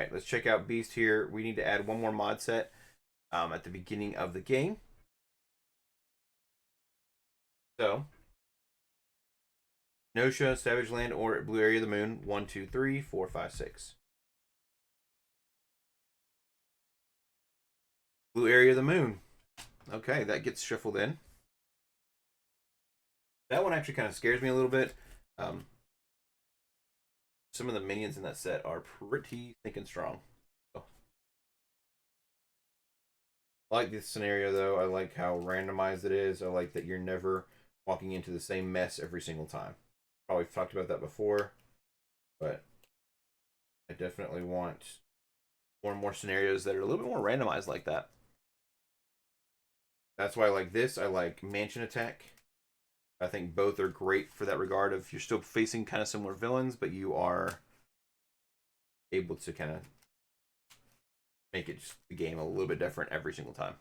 right, let's check out Beast here. We need to add one more mod set at the beginning of the game. So, Nosha, Savage Land, or Blue Area of the Moon. 1, 2, 3, 4, 5, 6. Blue Area of the Moon. Okay, that gets shuffled in. That one actually kind of scares me a little bit. Some of the minions in that set are pretty thick and strong. So, I like this scenario though. I like how randomized it is. I like that you're never walking into the same mess every single time. Probably talked about that before, but I definitely want more and more scenarios that are a little bit more randomized like that. That's why I like this. I like Mansion Attack. I think both are great for that regard of you're still facing kind of similar villains, but you are able to kind of make it just the game a little bit different every single time.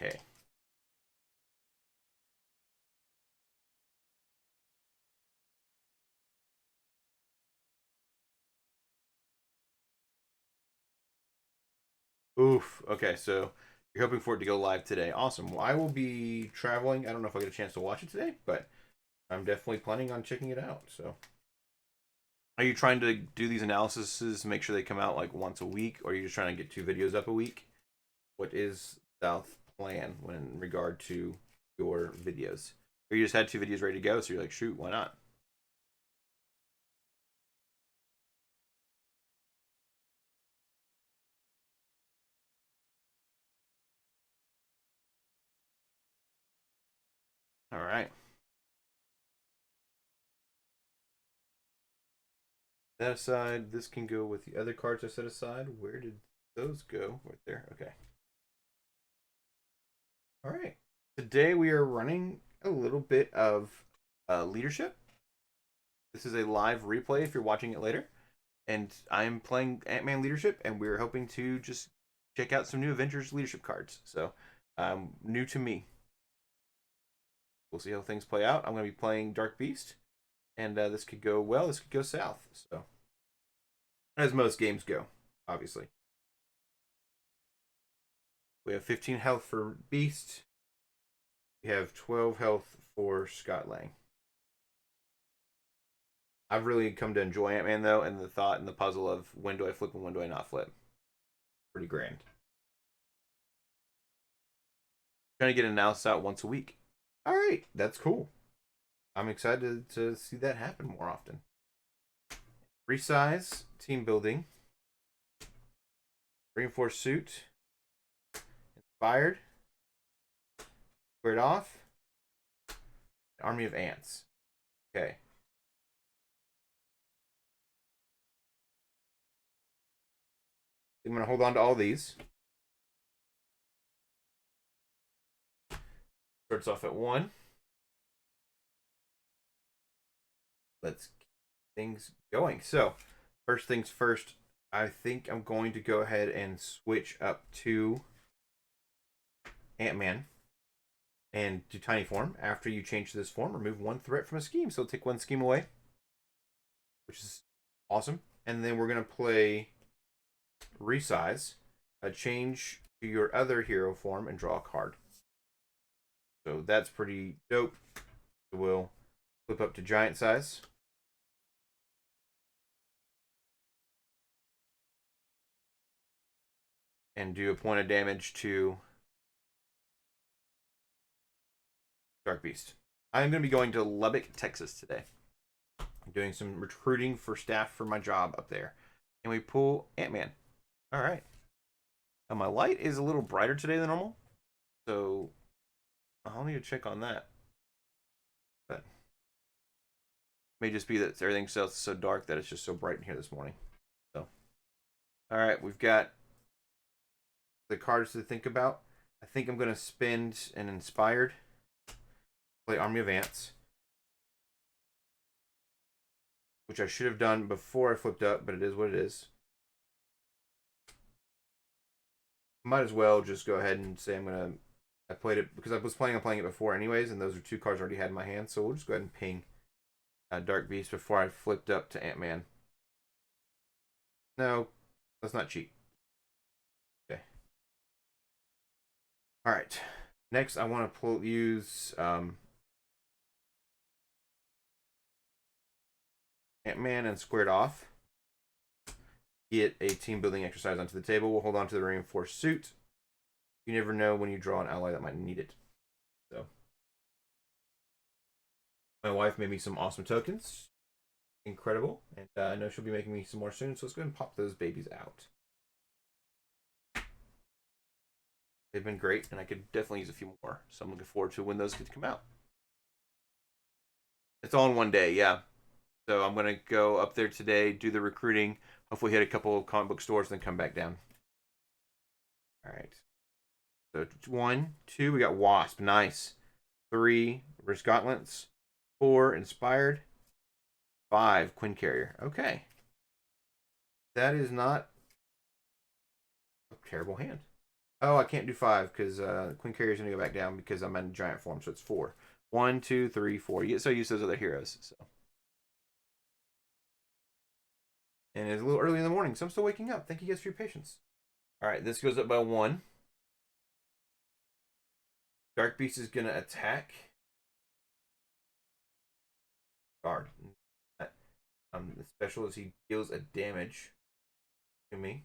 Okay. Oof. Okay, so you're hoping for it to go live today. Awesome. Well, I will be traveling. I don't know if I get a chance to watch it today, but I'm definitely planning on checking it out. So, are you trying to do these analyses, make sure they come out like once a week, or are you just trying to get 2 videos up a week? What is South plan when in regard to your videos? Or you just had 2 videos ready to go, so you're like, shoot, why not? All right. That aside, this can go with the other cards I set aside. Where did those go? Right there. Okay. All right. Today we are running a little bit of leadership. This is a live replay if you're watching it later. And I'm playing Ant-Man leadership, and we're hoping to just check out some new Avengers leadership cards. So, new to me. We'll see how things play out. I'm going to be playing Dark Beast, and this could go well. This could go south. So, as most games go, obviously. We have 15 health for Beast. We have 12 health for Scott Lang. I've really come to enjoy Ant-Man though, and the thought and the puzzle of when do I flip and when do I not flip. Pretty grand. Trying to get an analysis out once a week. All right, that's cool. I'm excited to see that happen more often. Resize, team building, reinforced suit, inspired, squared off, army of ants. Okay. I'm going to hold on to all these. Starts off at 1. Let's keep things going. So, first things first, I think I'm going to go ahead and switch up to Ant-Man and do Tiny Form. After you change to this form, remove 1 threat from a scheme. So, take 1 scheme away, which is awesome. And then we're going to play Resize, change to your other hero form, and draw a card. So that's pretty dope. So we'll flip up to giant size. And do a point of damage to Dark Beast. I'm going to be going to Lubbock, Texas today. I'm doing some recruiting for staff for my job up there. And we pull Ant-Man. All right. Now my light is a little brighter today than normal. So I'll need to check on that. But it may just be that everything's so dark that it's just so bright in here this morning. So, all right, we've got the cards to think about. I think I'm going to spend an inspired, play Army of Ants, which I should have done before I flipped up, but it is what it is. Might as well just go ahead and say I played it because I was planning on playing it before anyways, and those are 2 cards I already had in my hand, so we'll just go ahead and ping Dark Beast before I flipped up to Ant-Man. No, let's not cheat. Okay. All right. Next, I want to use Ant-Man and Squared Off. Get a team building exercise onto the table. We'll hold on to the reinforced suit. You never know when you draw an ally that might need it. So, my wife made me some awesome tokens. Incredible. And I know she'll be making me some more soon. So let's go ahead and pop those babies out. They've been great, and I could definitely use a few more. So I'm looking forward to when those get to come out. It's all in one day, yeah. So I'm gonna go up there today, do the recruiting, hopefully hit a couple of comic book stores, then come back down. All right. So 1, 2, we got Wasp, nice. 3, Risk Gauntlets. 4, Inspired. 5, Quinn Carrier. Okay. That is not a terrible hand. Oh, I can't do 5 because Quinn Carrier's going to go back down because I'm in giant form, so it's 4. 1, 2, 3, 4. You get so used to those other heroes. So. And it's a little early in the morning, so I'm still waking up. Thank you guys for your patience. All right, this goes up by 1. Dark Beast is going to attack. Guard. The special is he deals a damage to me.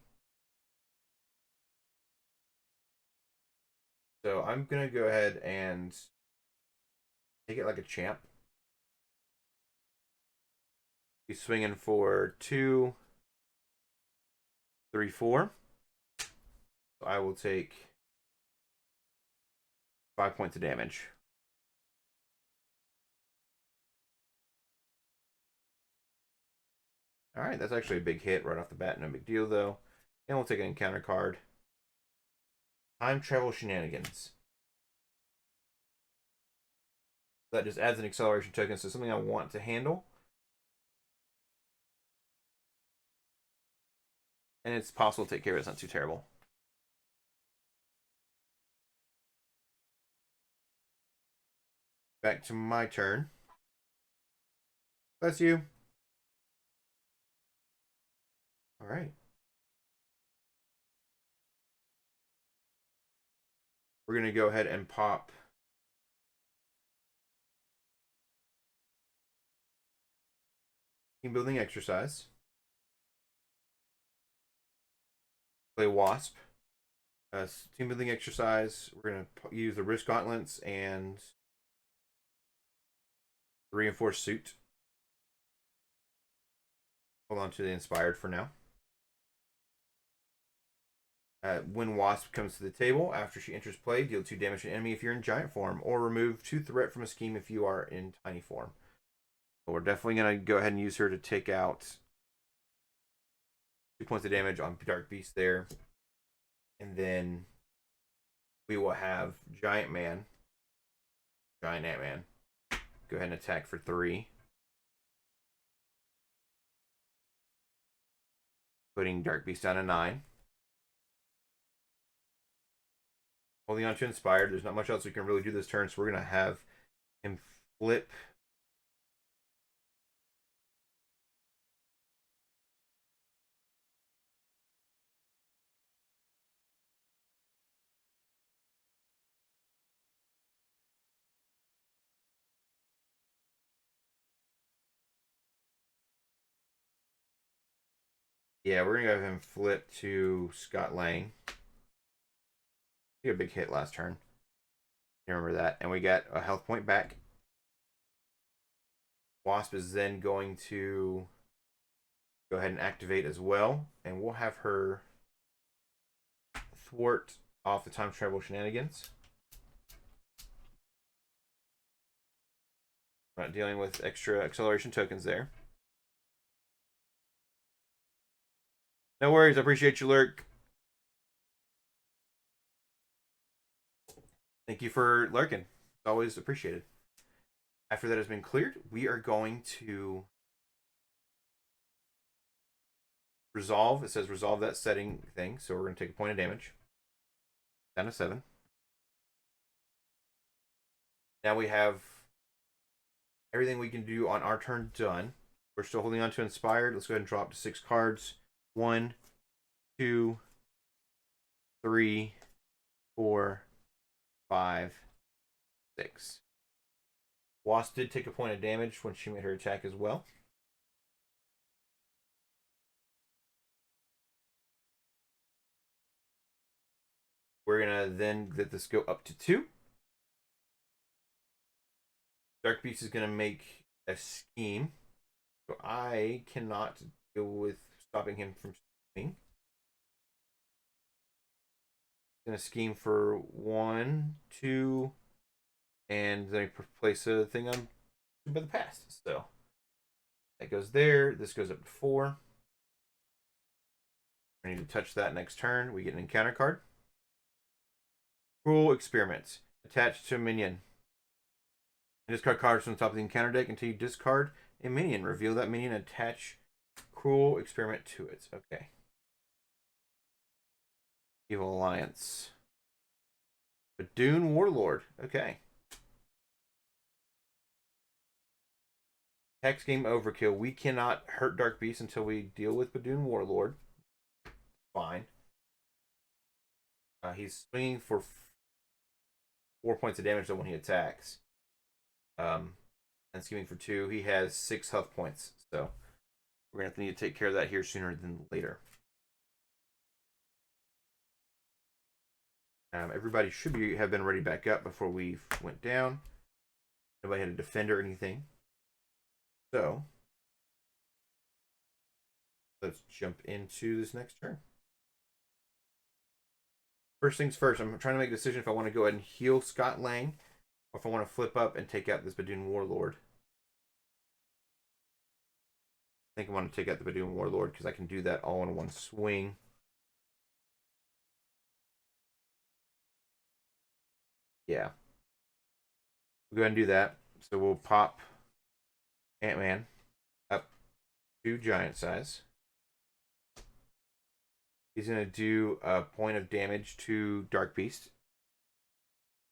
So I'm going to go ahead and take it like a champ. He's swinging for 2, 3, 4. So I will take 5 points of damage. All right, that's actually a big hit right off the bat. No big deal, though. And we'll take an encounter card. Time Travel Shenanigans. That just adds an acceleration token, so something I want to handle. And it's possible to take care of it. It's not too terrible. Back to my turn. Bless you. All right. We're going to go ahead and pop team building exercise. Play Wasp. Team building exercise. We're going to use the Risk Gauntlets and the Reinforced Suit. Hold on to the Inspired for now. When Wasp comes to the table, after she enters play, deal 2 damage to an enemy if you're in giant form, or remove 2 threat from a scheme if you are in tiny form. But we're definitely going to go ahead and use her to take out 2 points of damage on Dark Beast there. And then we will have Giant Man, Giant Ant-Man, go ahead and attack for 3. Putting Dark Beast down to 9. Holding on to Inspired. There's not much else we can really do this turn, so we're going to have him flip. Yeah, we're going to have him flip to Scott Lang. He got a big hit last turn. You remember that. And we got a health point back. Wasp is then going to go ahead and activate as well. And we'll have her thwart off the time travel shenanigans. Not dealing with extra acceleration tokens there. No worries. I appreciate you, Lurk. Thank you for lurking. It's always appreciated. After that has been cleared, we are going to resolve. It says resolve that setting thing. So we're going to take a point of damage. Down to 7. Now we have Everything we can do on our turn done. We're still holding on to Inspired. Let's go ahead and draw up to 6 cards. 1, 2, 3, 4, 5, 6. Wasp did take a point of damage when she made her attack as well. We're going to then let this go up to 2. Dark Beast is going to make a scheme. So I cannot deal with stopping him from scheming. He's going to scheme for 1, 2, and then place a thing on by the past. So that goes there. This goes up to 4. I need to touch that next turn. We get an encounter card. Cruel Experiment. Attached to a minion. Discard cards from the top of the encounter deck until you discard a minion. Reveal that minion and attach Cruel Experiment to it. Okay. Evil Alliance. Badoon Warlord. Okay. Hex game overkill. We cannot hurt Dark Beast until we deal with Badoon Warlord. Fine. He's swinging for 4 points of damage though when he attacks. And scheming for 2. He has 6 health points, so we're gonna need to take care of that here sooner than later. Everybody should have been ready back up before we went down. Nobody had a defender or anything. So let's jump into this next turn. First things first, I'm trying to make a decision if I want to go ahead and heal Scott Lang or if I want to flip up and take out this Badoon Warlord. I think I want to take out the Badoon Warlord because I can do that all in one swing. Yeah. We'll go ahead and do that. So we'll pop Ant-Man up to giant size. He's going to do a point of damage to Dark Beast.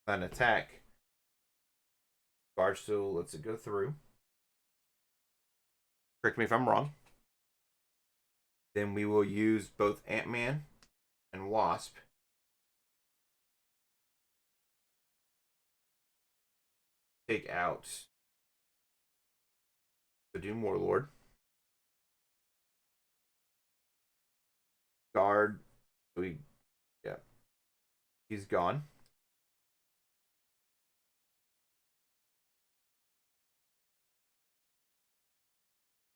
An attack. Barstool lets it go through. Correct me if I'm wrong. Then we will use both Ant-Man and Wasp. Take out the Doom Warlord. Guard. Yeah. He's gone.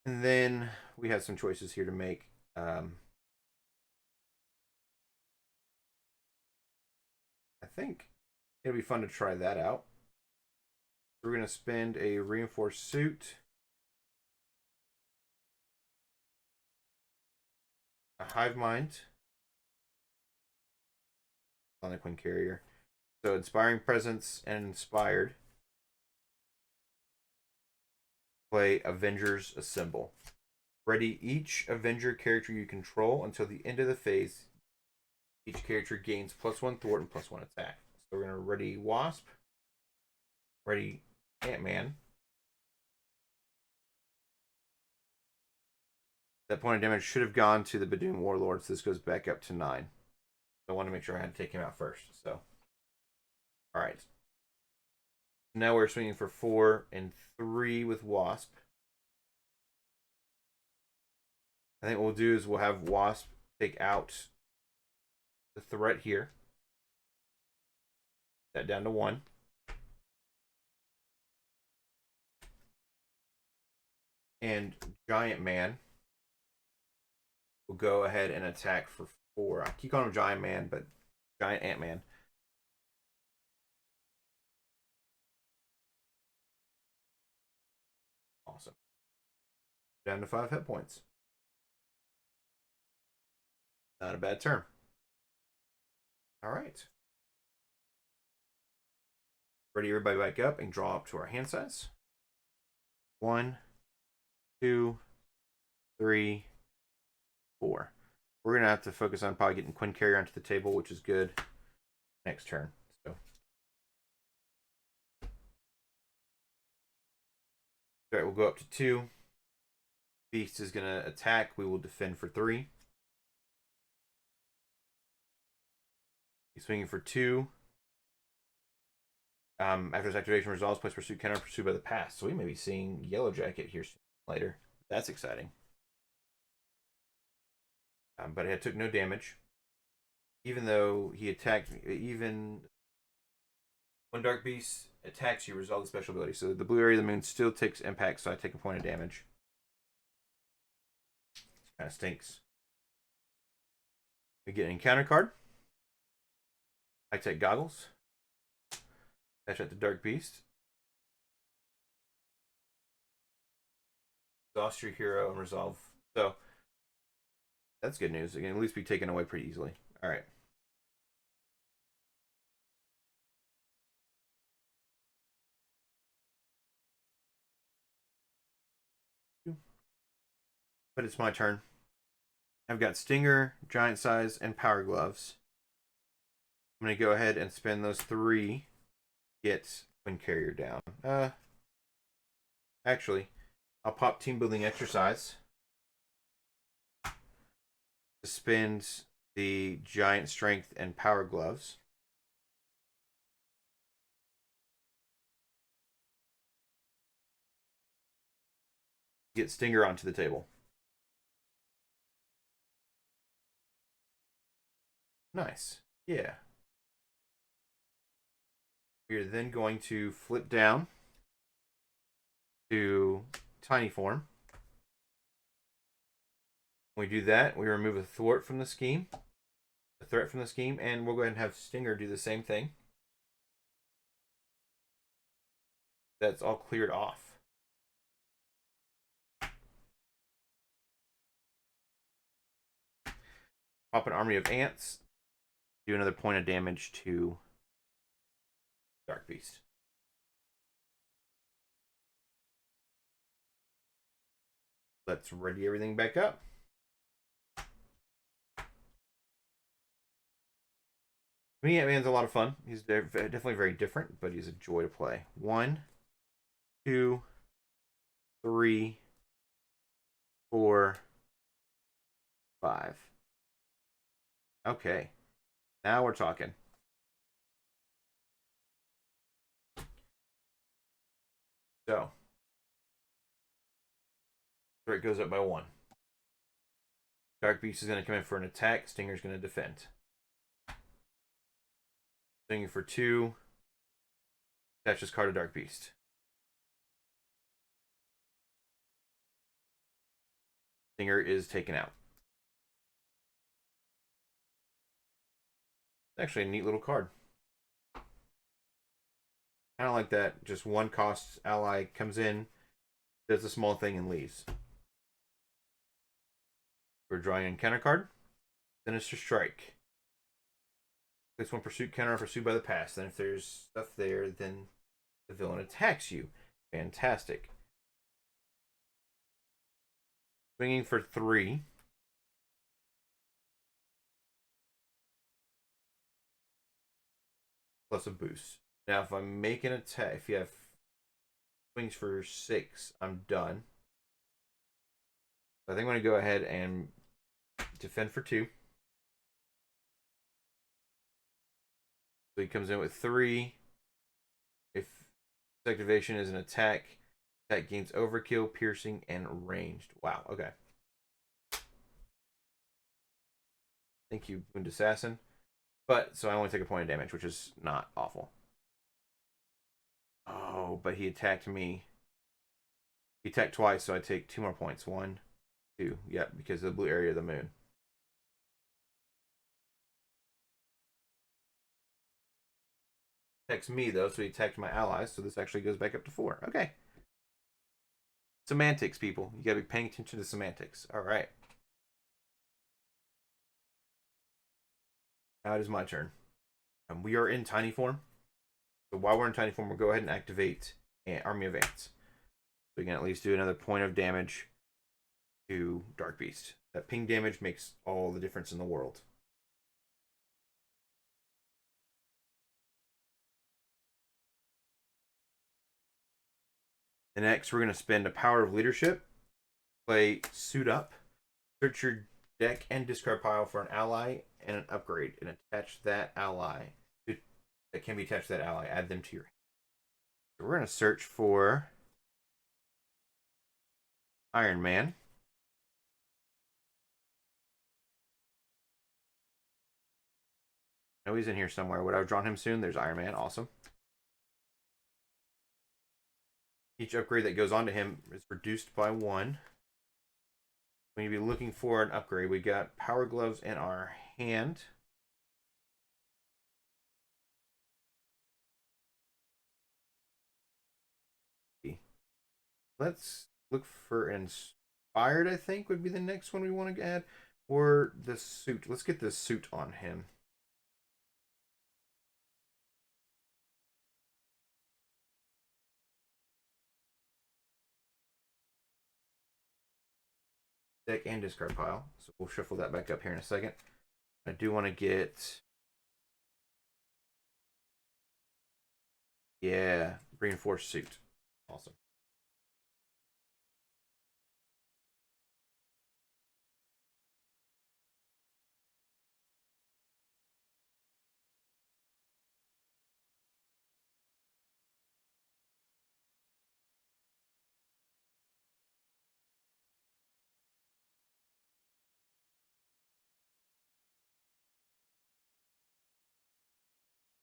And then we have some choices here to make. I think it'll be fun to try that out. We're going to spend a reinforced suit, a hive mind, on a Quinn Carrier. So inspiring presence and inspired. Play Avengers Assemble. Ready each Avenger character you control until the end of the phase. Each character gains +1 thwart and +1 attack. So we're going to ready Wasp. Ready Ant-Man. That point of damage should have gone to the Badoon Warlord, so this goes back up to 9. So I want to make sure I had to take him out first. So, alright. Now we're swinging for 4 and 3 with Wasp. I think what we'll do is we'll have Wasp take out the threat here. That down to 1. And Giant Man will go ahead and attack for 4. I keep calling him Giant Man, but Giant Ant-Man. Awesome. Down to 5 hit points. Not a bad turn. All right. Ready everybody back up and draw up to our hand size. 1, 2, 3, 4. We're going to have to focus on probably getting Quinn Carrier onto the table, which is good next turn. So Alright, we'll go up to 2. Beast is going to attack. We will defend for 3. He's swinging for 2. After his activation resolves, place pursuit counter pursued by the past. So we may be seeing Yellow Jacket here later. That's exciting. But it took no damage. Even though he attacked me, even when Dark Beast attacks you, resolve the special ability. So the blue area of the moon still takes impact, so I take a point of damage. Kind of stinks. We get an encounter card. I take Goggles. Attach that to Dark Beast. Exhaust your hero and resolve. So that's good news. It can at least be taken away pretty easily. All right. But it's my turn. I've got Stinger, Giant Size, and Power Gloves. I'm going to go ahead and spend those 3. Get Wind Carrier down. Actually, I'll pop Team Building Exercise. Spend the Giant Strength and Power Gloves. Get Stinger onto the table. Nice. Yeah. We're then going to flip down to Tiny Form. When we do that, we remove a thwart from the scheme, a threat from the scheme, and we'll go ahead and have Stinger do the same thing. That's all cleared off. Pop an army of ants. Do another point of damage to Dark Beast. Let's ready everything back up. Me, Ant-Man's a lot of fun. He's definitely very different, but he's a joy to play. 1, 2, 3, 4, 5. Okay. Now we're talking. So, threat goes up by 1. Dark Beast is going to come in for an attack. Stinger's going to defend. Stinger for 2. Attach this card to Dark Beast. Stinger is taken out. It's actually a neat little card. Kind of like that. Just 1 cost ally comes in, does a small thing, and leaves. We're drawing an encounter card. Sinister Strike. Place 1 pursuit counter pursued by the past. Then if there's stuff there, then the villain attacks you. Fantastic. Swinging for 3. Plus a boost. Now, if I make an attack, if you have swings for 6, I'm done. I think I'm going to go ahead and defend for 2. So he comes in with 3. If his activation is an attack, that gains overkill, piercing, and ranged. Wow, okay. Thank you, Wound Assassin. But, so I only take a point of damage, which is not awful. Oh, but he attacked me. He attacked twice, so I take 2 more points. 1, 2. Yep, because of the blue area of the moon. Attacks me, though, so he attacked my allies, so this actually goes back up to 4. Okay. Semantics, people. You gotta be paying attention to semantics. Alright. Now it is my turn. We are in Tiny Form. So while we're in Tiny Form, we'll go ahead and activate an Army of Ants. So we can at least do another point of damage to Dark Beast. That ping damage makes all the difference in the world. And next, we're going to spend a power of leadership, play Suit Up, search your deck and discard pile for an ally and an upgrade, and attach that ally that can be attached to that ally. Add them to your hand. So we're going to search for Iron Man. I know he's in here somewhere. Would I have drawn him soon? There's Iron Man. Awesome. Each upgrade that goes onto him is reduced by 1. When you be looking for an upgrade, we got Power Gloves in our hand. Let's look for Inspired, I think, would be the next one we want to add. Or the suit. Let's get the suit on him. Deck and discard pile. So we'll shuffle that back up here in a second. I do want to get... Yeah, reinforced suit. Awesome.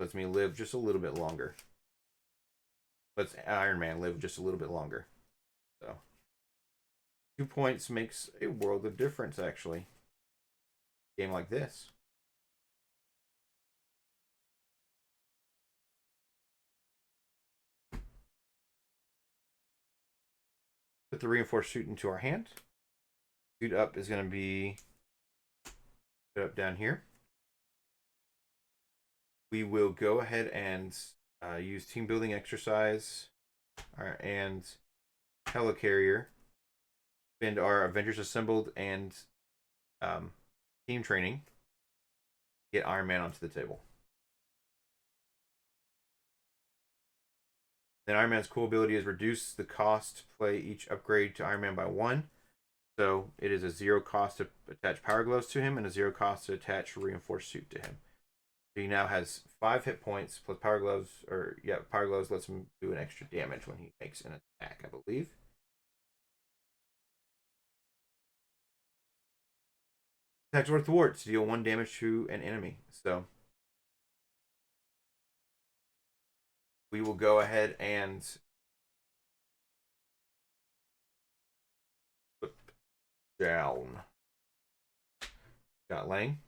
Lets me live just a little bit longer. Lets Iron Man live just a little bit longer. So 2 points makes a world of difference, actually. Game like this. Put the reinforced suit into our hand. Suit up is going to be put up down here. We will go ahead and use team building exercise and helicarrier. Spend our Avengers Assembled and team training. Get Iron Man onto the table. Then Iron Man's cool ability is reduce the cost to play each upgrade to Iron Man by 1. So it is a 0 cost to attach Power Gloves to him and a 0 cost to attach Reinforced Suit to him. So he now has 5 hit points plus Power Gloves, Power Gloves lets him do an extra damage when he makes an attack, I believe. Attacks or thwarts deal 1 damage to an enemy. So we will go ahead and put down. Got Lang.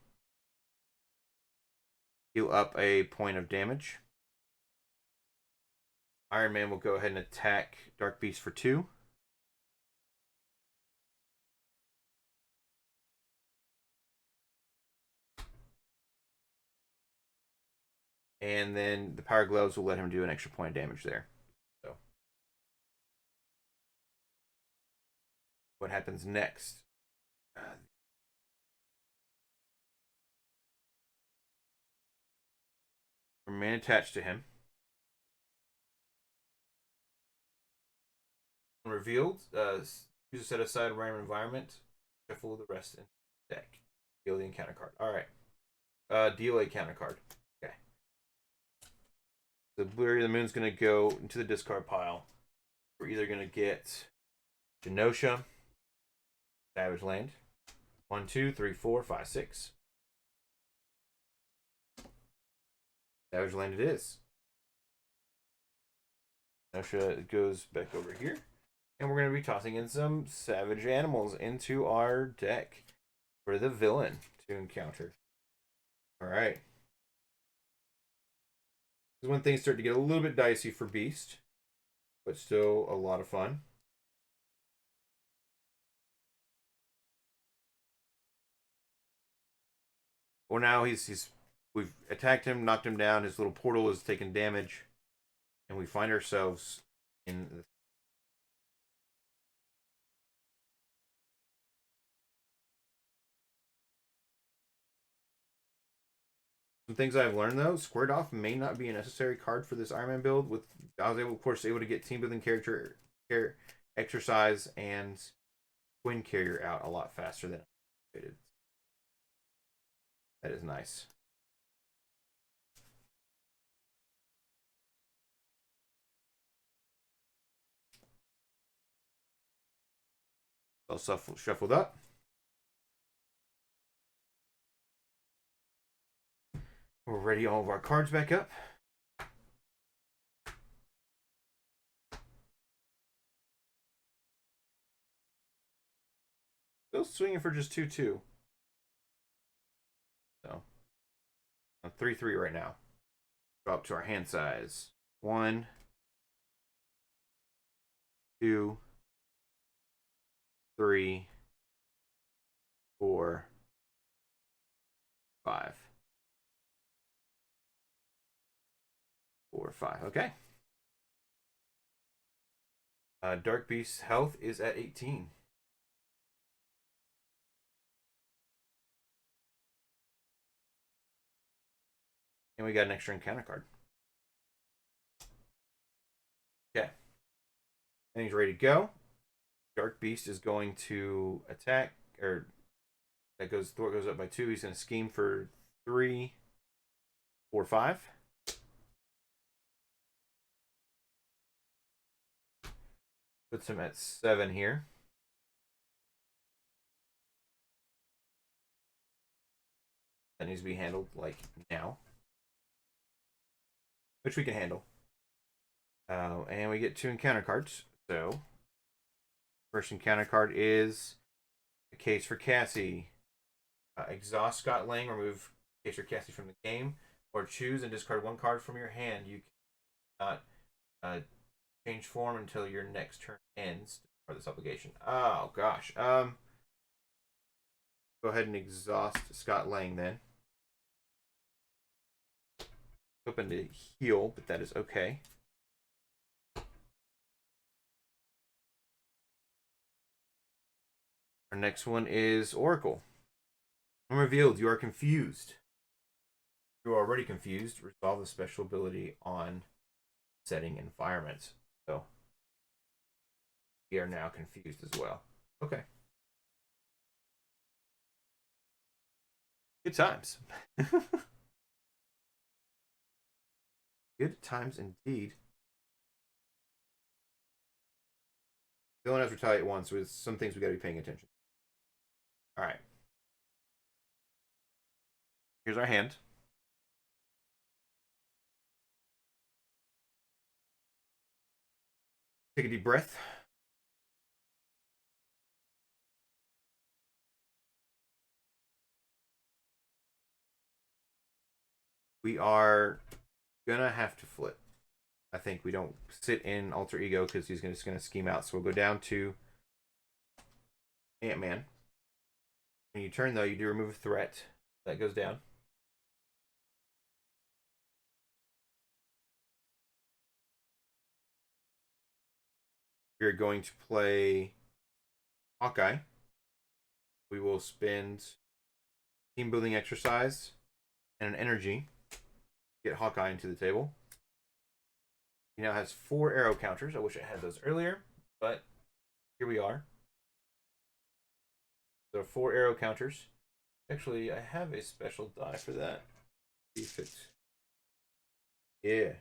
Heal up a point of damage. Iron Man will go ahead and attack Dark Beast for 2. And then the Power Gloves will let him do an extra point of damage there. So, what happens next? Remain attached to him. Revealed, use a set aside random environment. Shuffle the rest in the deck. Deal the encounter card. Alright. Deal a counter card. Okay. The Blurry of the Moon's going to go into the discard pile. We're either going to get Genosha, Savage Land. 1, 2, 3, 4, 5, 6. Savage Land it is. Genosha goes back over here. And we're going to be tossing in some savage animals into our deck for the villain to encounter. Alright. This is when things start to get a little bit dicey for Beast, but still a lot of fun. Well, now we've attacked him, knocked him down. His little portal is taking damage, and we find ourselves in the some things I've learned though. Squared Off may not be a necessary card for this Iron Man build. I was able, of course, able to get team building character exercise and twin carrier out a lot faster than anticipated. That is nice. All shuffled up. We're ready all of our cards back up. Still swinging for just 2-2. So, I'm 3-3 right now. Go up to our hand size. 1, 2, 3, 4, 5. 4, 5. Okay. Dark Beast's health is at 18. And we got an extra encounter card. Okay. And he's ready to go. Dark Beast is going to attack, or Thor goes up by 2. He's going to scheme for 3, 4, 5. Puts him at 7 here. That needs to be handled like now, which we can handle. And we get 2 encounter cards. So, first encounter card is a Case for Cassie. Exhaust Scott Lang, remove Case for Cassie from the game, or choose and discard 1 card from your hand. You cannot change form until your next turn ends for this obligation. Oh gosh. Go ahead and exhaust Scott Lang then. Hoping to heal, but that is okay. Our next one is Oracle. When revealed, you are confused. You are already confused. Resolve the special ability on setting environments. So we are now confused as well. Okay. Good times. Good times indeed. Villain has retaliate once with some things we got to be paying attention. All right. Here's our hand. Take a deep breath. We are gonna have to flip. I think we don't sit in Alter Ego because he's just gonna scheme out. So we'll go down to Ant-Man. When you turn though, you do remove a threat. That goes down. We're going to play Hawkeye. We will spend team building exercise and an energy to get Hawkeye into the table. He now has 4 arrow counters. I wish I had those earlier, but here we are. There are 4 arrow counters. Actually, I have a special die for that. See if it's... Yeah.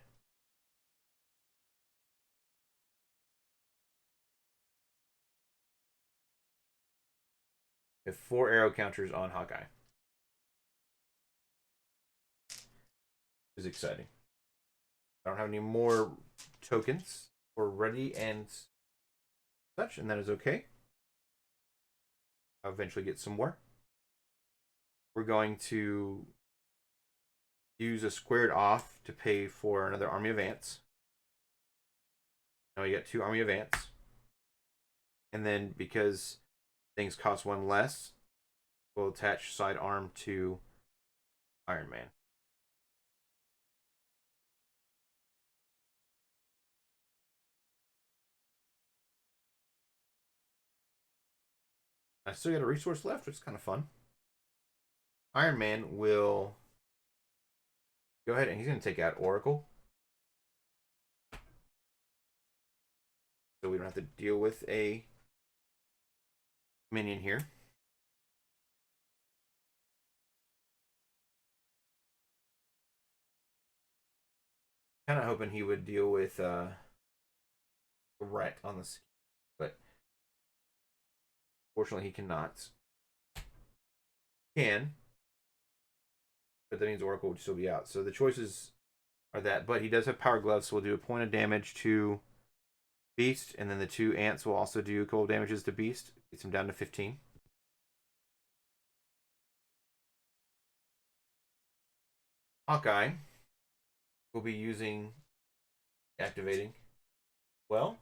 We have 4 arrow counters on Hawkeye. Is exciting. I don't have any more tokens. We're ready and such, and that is okay. I'll eventually get some more. We're going to use a squared off to pay for another army of ants. Now we got 2 army of ants. And then because things cost 1 less, we'll attach side arm to Iron Man. I still got a resource left, which is kind of fun. Iron Man will go ahead and he's going to take out Oracle. so we don't have to deal with a minion here. Kind of hoping he would deal with Ret on the scheme, but fortunately he cannot. Can, but that means Oracle would still be out. So the choices are that, but he does have Power Gloves, so we'll do a point of damage to Beast, and then the 2 ants will also do cold damages to Beast. Gets him down to 15. Hawkeye will be using activating. Well,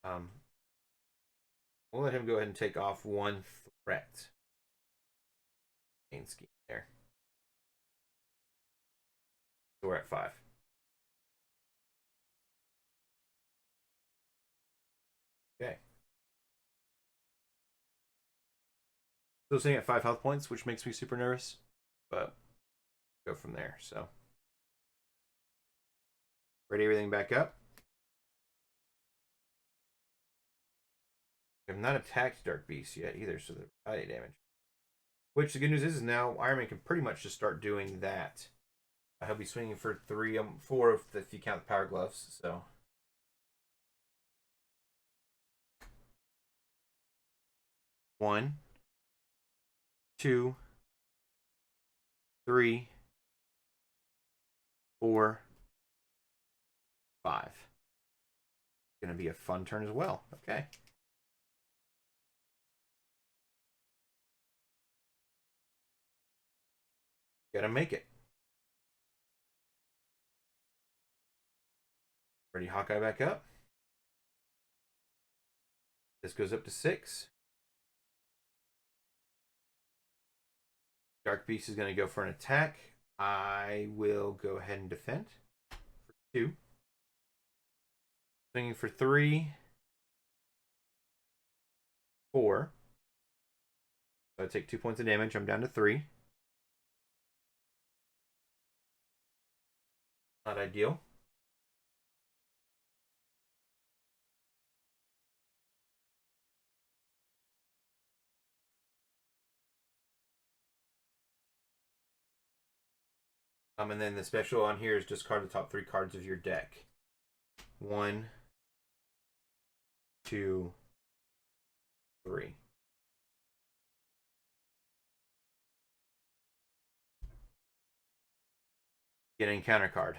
we'll let him go ahead and take off 1 threat. Main scheme there. So we're at 5. Okay. Still sitting at 5 health points, which makes me super nervous, but go from there. So ready everything back up. I have not attacked Dark Beast yet either, so the retaliate damage. Which the good news is now Iron Man can pretty much just start doing that. He'll be swinging for 3, 4 if you count the Power Gloves. So 1, 2, 3, 4, 5. Going to be a fun turn as well. Okay. Gotta make it. Ready Hawkeye back up. This goes up to 6. Dark Beast is going to go for an attack. I will go ahead and defend for 2. Swinging for 3, 4. So I take 2 points of damage. I'm down to 3. Not ideal. And then the special on here is discard the top 3 cards of your deck. 1, 2, 3. Get an encounter card.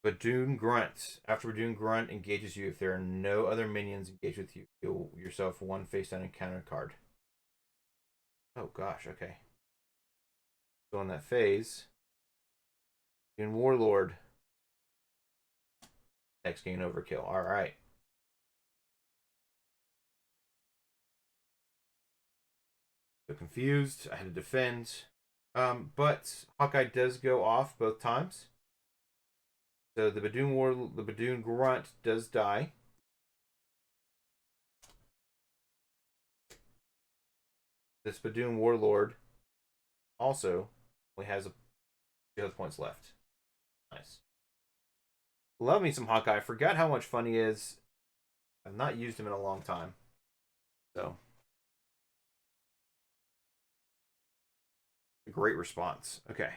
Badoon Grunt. After Badoon Grunt engages you, if there are no other minions engaged with you, deal yourself 1 face down encounter card. Oh gosh, okay. So in that phase, in Warlord, next gain overkill. All right. So confused. I had to defend. But Hawkeye does go off both times. So the Badoon Grunt does die. This Badoon Warlord also only has a few health points left. Nice. Love me some Hawkeye. Forgot how much fun he is. I've not used him in a long time. So a great response. Okay.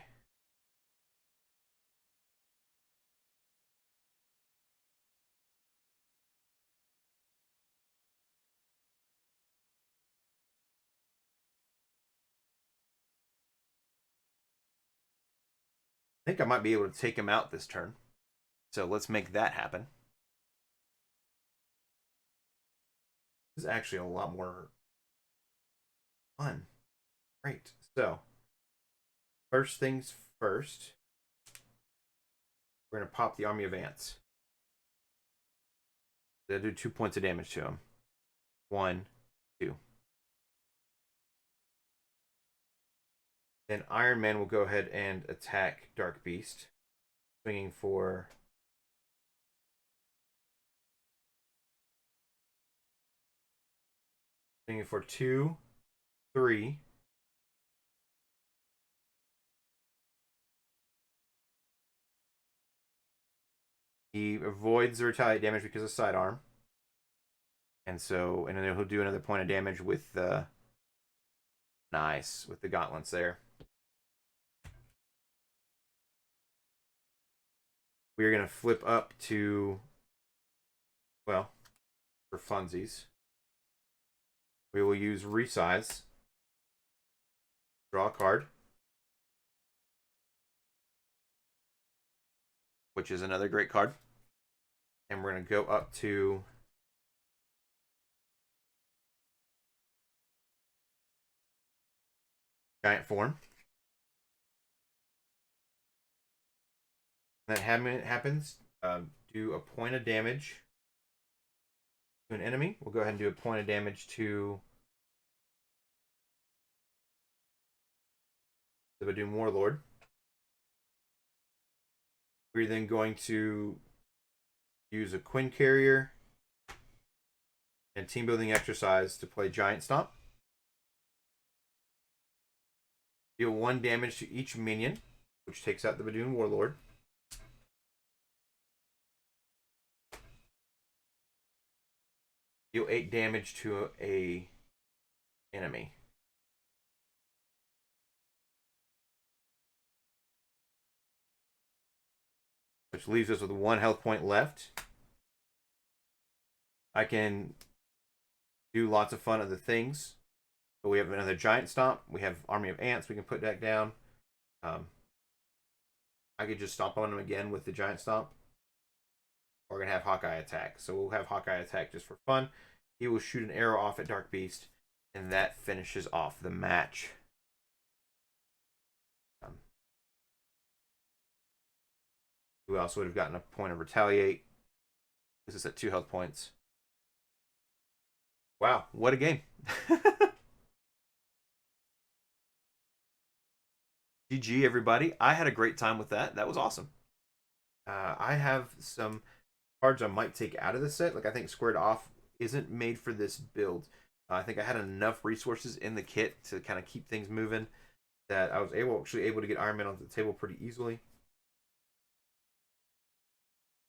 I think I might be able to take him out this turn. So let's make that happen. This is actually a lot more fun. Great. So, first things first, we're going to pop the Army of Ants. They'll do 2 points of damage to him. 1, 2. Then Iron Man will go ahead and attack Dark Beast, swinging for 2, 3. He avoids the retaliate damage because of sidearm. And then he'll do another point of damage with the with the gauntlets there. We're gonna flip up to, well, for funsies, we will use resize. Draw a card, which is another great card. And we're gonna go up to giant form. That happens. Do a point of damage to an enemy. We'll go ahead and do a point of damage to the Badoom Warlord. We're then going to use a Quinn Carrier and team building exercise to play Giant Stomp. Deal 1 damage to each minion, which takes out the Badoom Warlord. Deal 8 damage to a enemy. Which leaves us with 1 health point left. I can do lots of fun other things. But we have another Giant Stomp. We have Army of Ants we can put back down. I could just stomp on him again with the Giant Stomp. We're going to have Hawkeye attack. So we'll have Hawkeye attack just for fun. He will shoot an arrow off at Dark Beast. And that finishes off the match. We also would have gotten a point of retaliate. This is at 2 health points. Wow, what a game. GG, everybody. I had a great time with that. That was awesome. I have some cards I might take out of the set. Like, I think Squared Off isn't made for this build. I think I had enough resources in the kit to kind of keep things moving that I was actually able to get Iron Man onto the table pretty easily.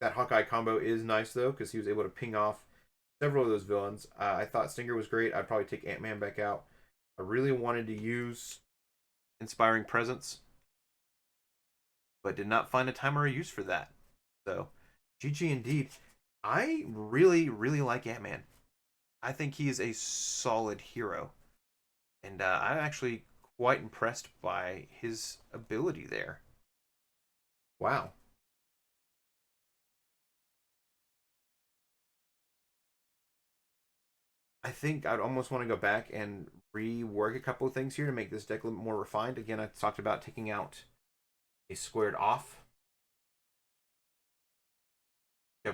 That Hawkeye combo is nice, though, because he was able to ping off several of those villains. I thought Stinger was great. I'd probably take Ant-Man back out. I really wanted to use Inspiring Presence, but did not find a time or a use for that. So, GG indeed. I really, really like Ant-Man. I think he is a solid hero. And I'm actually quite impressed by his ability there. Wow. I think I'd almost want to go back and rework a couple of things here to make this deck a little more refined. Again, I talked about taking out a Squared Off.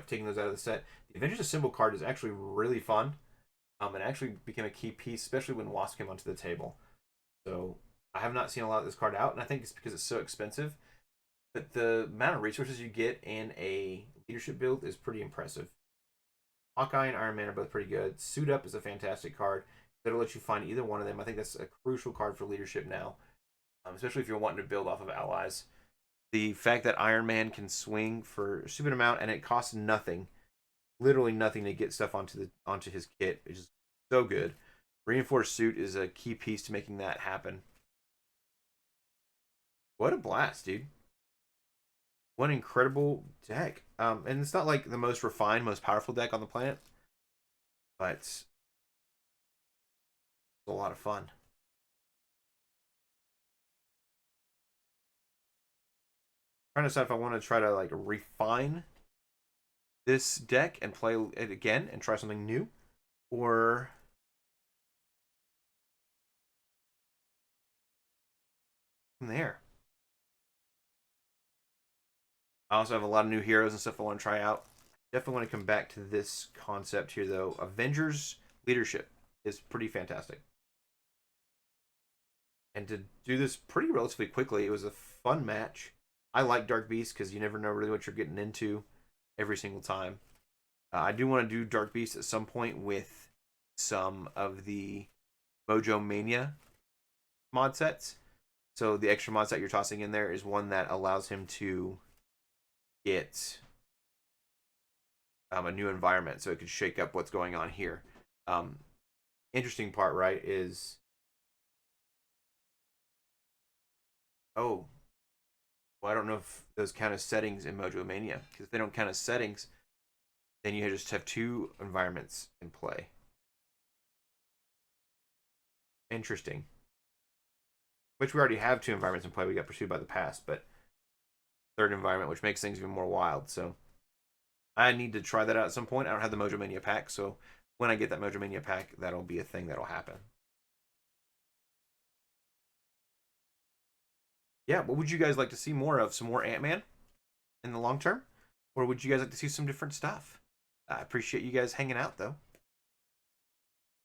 Taking those out of the set. The Avengers Assemble card is actually really fun. It actually became a key piece, especially when Wasp came onto the table. So I have not seen a lot of this card out, and I think it's because it's so expensive. But the amount of resources you get in a leadership build is pretty impressive. Hawkeye and Iron Man are both pretty good. Suit Up is a fantastic card. That'll let you find either one of them. I think that's a crucial card for leadership now, especially if you're wanting to build off of allies. The fact that Iron Man can swing for a stupid amount and it costs nothing, literally nothing, to get stuff onto his kit is just so good. Reinforced Suit is a key piece to making that happen. What a blast, dude. What an incredible deck. And it's not like the most refined, most powerful deck on the planet, but it's a lot of fun. Trying to decide if I want to try to like refine this deck and play it again and try something new, or from there. I also have a lot of new heroes and stuff I want to try out. Definitely want to come back to this concept here, though. Avengers Leadership is pretty fantastic. And to do this pretty relatively quickly, it was a fun match. I like Dark Beast because you never know really what you're getting into every single time. I do want to do Dark Beast at some point with some of the Mojo Mania mod sets. So the extra mod set you're tossing in there is one that allows him to get a new environment, so it could shake up what's going on here. Um, Interesting part, right, is oh, well, I don't know if those count as settings in Mojo Mania, because if they don't count as settings, then you just have two environments in play. Interesting. Which we already have two environments in play. We got Pursued by the Past, but third environment, which makes things even more wild. So I need to try that out at some point. I don't have the Mojo Mania pack, so when I get that Mojo Mania pack, that'll be a thing that'll happen. Yeah, what would you guys like to see more of? Some more Ant-Man in the long term? Or would you guys like to see some different stuff? I appreciate you guys hanging out, though.